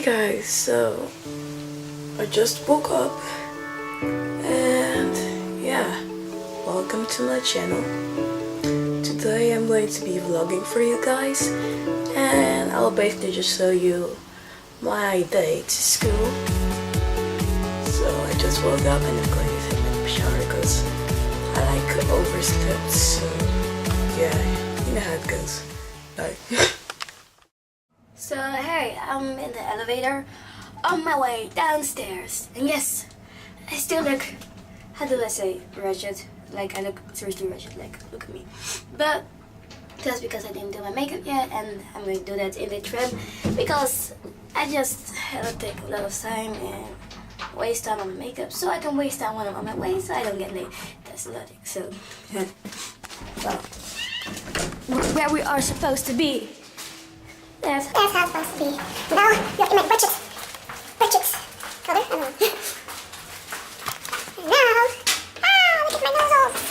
guys, so I just woke up and yeah, welcome to my channel. Today I'm going to be vlogging for you guys and I'll basically just show you my day to school. So I just woke up and I'm going to take a shower because I like overslept, so yeah, you know how it goes. Bye. So hey, I'm in the elevator on my way downstairs, and yes, I still look, how do I say, ratchet? Like I look seriously ratchet, like look at me. But that's because I didn't do my makeup yet, and I'm going to do that in the trim because I just had to take a lot of time and waste time on makeup, so I can waste time when I'm on my way, so I don't get late. That's the logic. So well, where we are supposed to be. That's how it's supposed to be. Now, you're in my ratchet. Ratchet. Color? I don't know. Now, look at my nozzles.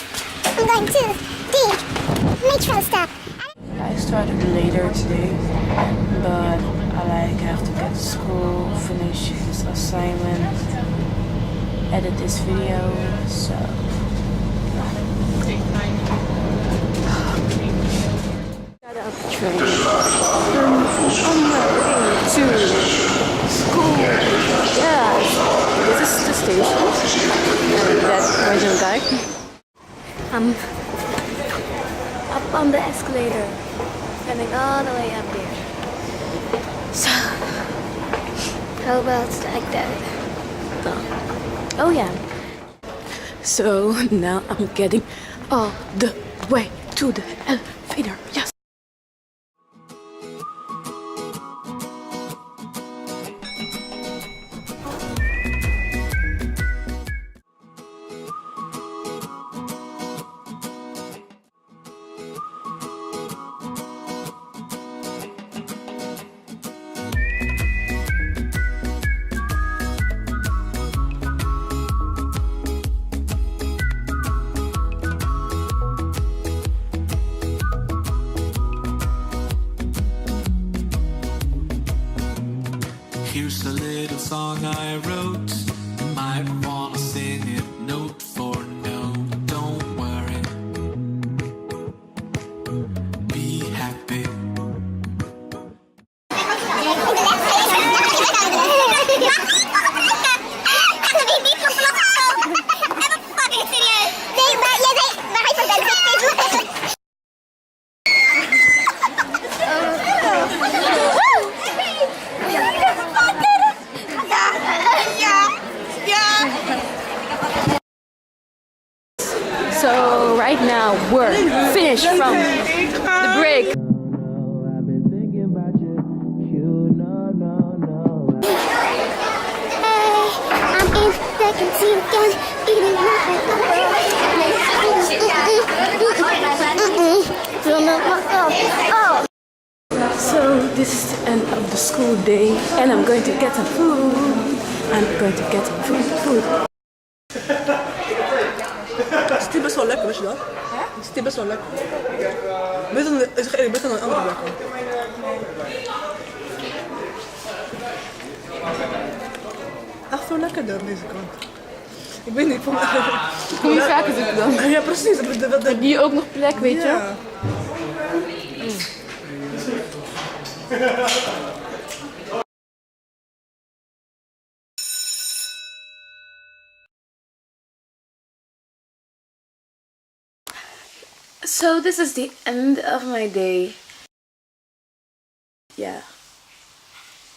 I'm going to the metro stop. I started later today, but I have to get to school, finish this assignment, edit this video, so got up the train. On my way to school. Yeah, this is the station. That original guy. I'm up on the escalator, coming all the way up there. So, how about like that? Oh yeah. So now I'm getting all the way to the elevator. Yes. Here's a little song I wrote. You might wanna sing it note for note. Don't worry, be happy. So right now we're finished from the break. I'm in second seat again, eating So this is the end of the school day and I'm going to get some food. Is die best wel lekker, wist je dat? Is die best wel lekker? Beter dan, ik zeg eerlijk, beter dan een andere lekker. Echt veel lekkerder deze kant. Ik weet niet, voor mij. Hoe je vaker zitten dan? Ja, precies. Heb je ook nog plek, weet je? Ja. So this is the end of my day. Yeah.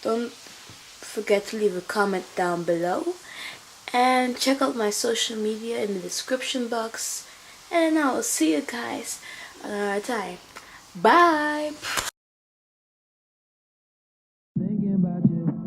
Don't forget to leave a comment down below. And check out my social media in the description box. And I will see you guys another time. Bye! Thinking about you.